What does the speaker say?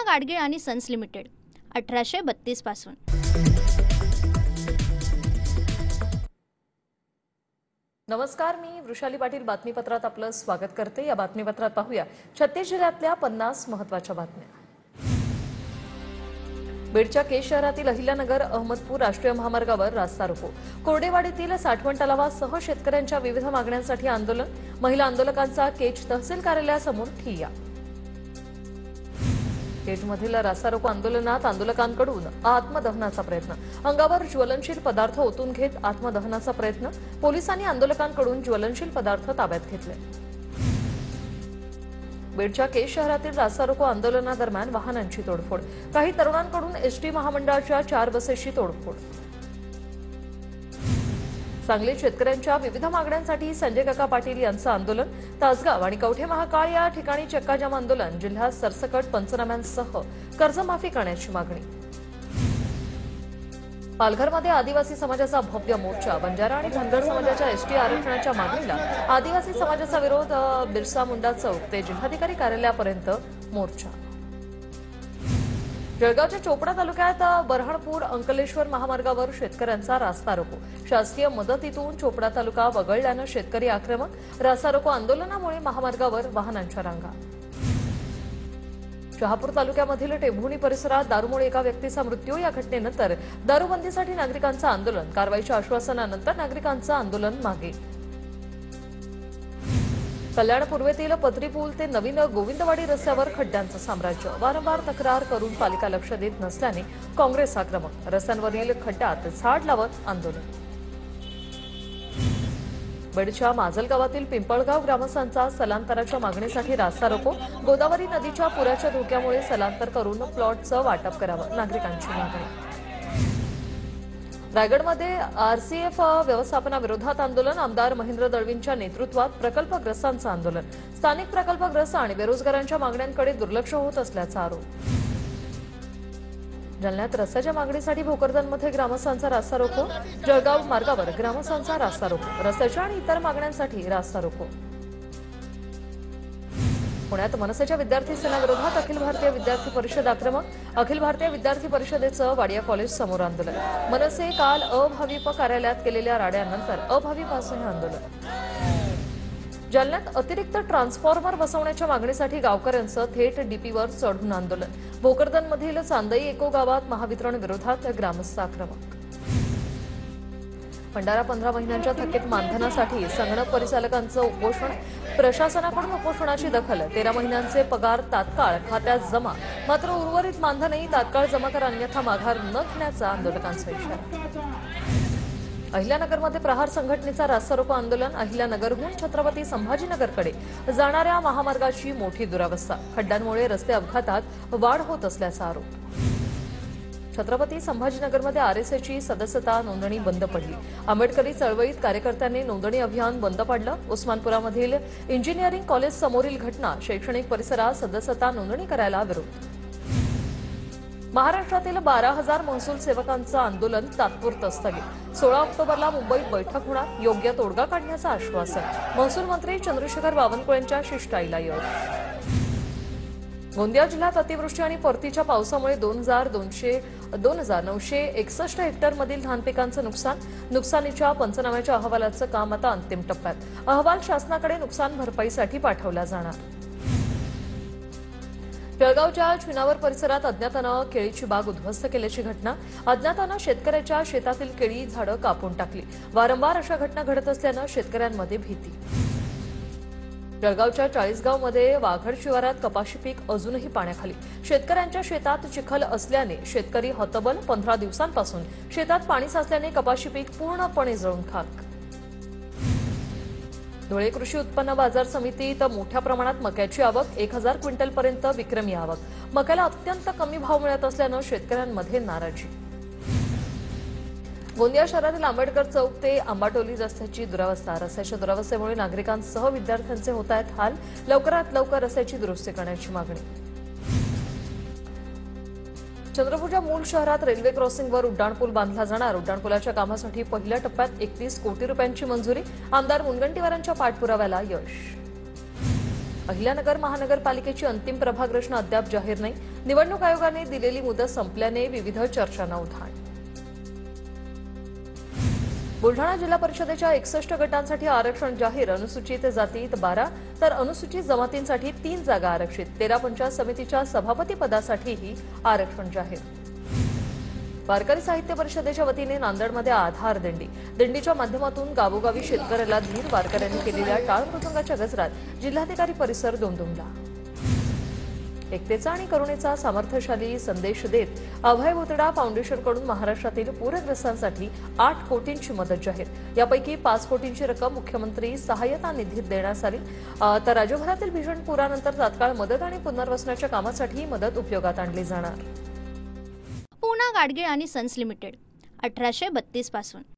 गाडगीळ आणि sons limited 1832 पासून। नमस्कार, मी वृषाली पाटील बातमीपत्रात आपलं स्वागत करते। या बातमीपत्रात पाहूया छत्तीस जिल्ह्यातल्या 50 महत्त्वाच्या बातम्या। बीडच्या केज शहरातील अहिल्यानगर अहमदपूर राष्ट्रीय महामार्गावर रास्ता रोको, कोरडेवाडीतील साठवण तलावासह शेतकऱ्यांच्या विविध मागण्यांसाठी आंदोलन, महिला आंदोलकांचा केज तहसील कार्यालयासमोर ठिय्या। केजमधील रास्ता रोको आंदोलनात आंदोलकांकडून आत्मदहनाचा प्रयत्न, अंगावर ज्वलनशील पदार्थ ओतून घेत आत्मदहनाचा प्रयत्न, पोलिसांनी आंदोलकांकडून ज्वलनशील पदार्थ ताब्यात घेतले। बीडच्या केज शहरातील रास्ता रोको आंदोलनादरम्यान वाहनांची तोडफोड, काही तरुणांकडून एसटी महामंडळाच्या 4 बसेसची तोडफोड। सांगलीत शेतकऱ्यांच्या विविध मागण्यांसाठी संजय काका पाटील यांचं आंदोलन, तासगाव आणि कवठे महाकाळ या ठिकाणी चक्काजाम आंदोलन, जिल्ह्यात सरसकट पंचनाम्यांसह कर्जमाफी करण्याची मागणी। पालघरमध्ये आदिवासी समाजाचा भव्य मोर्चा, बंजारा आणि धनगर समाजाच्या एसटी आरक्षणाच्या मागणीला आदिवासी समाजाचा विरोध, बिरसा मुंडा चौक ते जिल्हाधिकारी कार्यालयापर्यंत मोर्चा। जळगावच्या चोपडा तालुक्यात बऱ्हाणपूर अंकलेश्वर महामार्गावर शेतकऱ्यांचा रास्ता रोको, शासकीय मदतीतून चोपडा तालुका वगळल्यानं शेतकरी आक्रमक, रास्ता रोको आंदोलनामुळे महामार्गावर वाहनांच्या रांगा। शहापूर तालुक्यामधील टेंभुणी परिसरात दारूमुळे एका व्यक्तीचा मृत्यू, या घटनेनंतर दारूबंदीसाठी नागरिकांचं आंदोलन, कारवाईच्या आश्वासनानंतर नागरिकांचं आंदोलन मागे। कल्याण पूर्वेतील पत्री पूल ते नवीन गोविंदवाडी रस्त्यावर खड्ड्यांचं साम्राज्य, वारंवार तक्रार करून पालिका लक्ष देत नसल्याने काँग्रेस आक्रमक, रस्त्यांवरील खड्ड्यात झाड लावत आंदोलन। बीडच्या माजलगावातील पिंपळगाव ग्रामस्थांचा स्थलांतराच्या मागणीसाठी रास्ता रोको, गोदावरी नदीच्या पुराच्या धोक्यामुळे स्थलांतर करून प्लॉटचं वाटप करावं, नागरिकांची मागणी। रायगडमध्ये आरसीएफ व्यवस्थापनाविरोधात आंदोलन, आमदार महेंद्र दळवींच्या नेतृत्वात प्रकल्पग्रस्तांचं आंदोलन, स्थानिक प्रकल्पग्रस्त आणि बेरोजगारांच्या मागण्यांकडे दुर्लक्ष होत असल्याचा आरोप। जालन्यात रस्त्याच्या मागणीसाठी भोकरदनमध्ये ग्रामस्थांचा रास्ता रोको, जळगाव मार्गावर ग्रामस्थांचा रास्ता रोको, रस्त्याच्या आणि इतर मागण्यांसाठी रास्ता रोको। पुण्यात मनसेच्या विद्यार्थी सेनेविरोधात अखिल भारतीय विद्यार्थी परिषद आक्रमक, अखिल भारतीय विद्यार्थी परिषदेचं वाडिया कॉलेज समोर आंदोलन, मनसे काल अभाविप कार्यालयात केलेल्या राड्यानंतर अभाविपासून हे आंदोलन। जालन्यात अतिरिक्त ट्रान्सफॉर्मर बसवण्याच्या मागणीसाठी गावकऱ्यांचं थेट डीपीवर चढून आंदोलन, भोकरदनमधील चांदई इको गावात महावितरण विरोधात ग्रामस्थ आक्रमक। भंडारा 15 महिन्यांच्या थकीत मानधनासाठी संगणक परिचालकांचं उपोषण, प्रशासनाकडून उपोषणाची दखल, 13 महिन्यांचे पगार तात्काळ खात्यात जमा, मात्र उर्वरित मानधनही तात्काळ जमा करा अन्यथा माघार न घेण्याचा आंदोलकांचा इशारा। अहिल्यानगरमध्ये प्रहार संघटनेचा रास्ता रोको आंदोलन, अहिल्यानगरहून छत्रपती संभाजीनगरकडे जाणाऱ्या महामार्गाची मोठी दुरावस्था, खड्ड्यांमुळे रस्ते अपघातात वाढ होत असल्याचा आरोप। छत्रपती संभाजीनगरमध्ये आरएसएसची सदस्यता नोंदणी बंद पडली, आंबेडकरी चळवळीत कार्यकर्त्यांनी नोंदणी अभियान बंद पाडलं। उस्मानपुरामधील इंजिनिअरिंग कॉलेज समोरील घटना, शैक्षणिक परिसरात सदस्यता नोंदणी करायला विरोध। महाराष्ट्रातील 12,000 महसूल सेवकांचं आंदोलन तात्पुरतं स्थगित, 16 ऑक्टोबरला मुंबईत बैठक होणार, योग्य तोडगा काढण्याचं आश्वासन, महसूल मंत्री चंद्रशेखर बावनकुळेंच्या शिष्टाईला यश। गोंदिया जिल्ह्यात अतिवृष्टी आणि परतीच्या पावसामुळे 2,961 हेक्टरमधील धान पिकांचं नुकसान, नुकसानीच्या पंचनाम्याच्या अहवालाचं काम आता अंतिम टप्प्यात, अहवाल शासनाकडे नुकसान भरपाईसाठी पाठवला जाणार। जळगावच्या चुनावर परिसरात अज्ञातानं केळीची बाग उद्ध्वस्त केल्याची घटना, अज्ञातानं शेतकऱ्याच्या शेतातील केळी झाडं कापून टाकली, वारंवार अशा घटना घडत असल्यानं शेतकऱ्यांमध्ये भीती। जळगावच्या चाळीसगावमध्ये वाघड शिवारात कपाशी पीक अजूनही पाण्याखाली, शेतकऱ्यांच्या शेतात चिखल असल्याने शेतकरी हतबल, 15 दिवसांपासून शेतात पाणी साचल्याने कपाशी पीक पूर्णपणे जळून खाक। धुळे कृषी उत्पन्न बाजार समितीत मोठ्या प्रमाणात मक्याची आवक, 1000 क्विंटलपर्यंत विक्रमी आवक, मक्याला अत्यंत कमी भाव मिळत असल्यानं शेतकऱ्यांमध्ये नाराजी। गोंदिया शहरातील आंबेडकर चौक ते आंबाटोली रस्त्याची दुरावस्था, रस्त्याच्या दुरावस्थेमुळे नागरिकांसह विद्यार्थ्यांचे होत आहेत हाल, लवकरात लवकर रस्त्याची दुरुस्ती करण्याची मागणी। चंद्रपूरच्या मूळ शहरात रेल्वे क्रॉसिंगवर उड्डाणपूल बांधला जाणार, उड्डाणपुलाच्या कामासाठी पहिल्या टप्प्यात 31 कोटी रुपयांची मंजुरी, आमदार मुनगंटीवारांच्या पाठपुराव्याला यश। अहिल्यानगर महानगरपालिकेची अंतिम प्रभाग रचना अद्याप जाहीर नाही. निवडणूक आयोगाने दिलेली मुदत संपल्याने विविध चर्चांना उधाण. बुलढाणा जिल्हा परिषदेच्या 61 गटांसाठी आरक्षण जाहीर. अनुसूचित जातीत 12 तर अनुसूचित जमातींसाठी 3 जागा आरक्षित. 13 पंचायत समितीच्या सभापती पदासाठीही आरक्षण जाहीर. वारकरी साहित्य परिषदेच्या वतीने नांदेडमध्ये आधार दिंडी. दिंडीच्या माध्यमातून गावोगावी शेतकऱ्याला धीर. वारकऱ्यांनी केलेल्या टाळ मृदुंगाच्या गजरात जिल्हाधिकारी परिसर दुमदुमला. एकतेचा आणि करुणेचा सामर्थ्यशाली संदेश देत अभय भुतडा फाउंडेशनकडून महाराष्ट्रातील पूरग्रस्तांसाठी 8 कोटींची मदत जाहीर. यापैकी 5 कोटींची रक्कम मुख्यमंत्री सहाय्यता निधीत देण्यात आली. तर राज्यभरातील भीषण पुरानंतर तात्काळ मदत आणि पुनर्वसनाच्या कामासाठी ही मदत उपयोगात आणली जाणार. पूना गाडगीळ आणि सन्स लिमिटेड 1832 पासून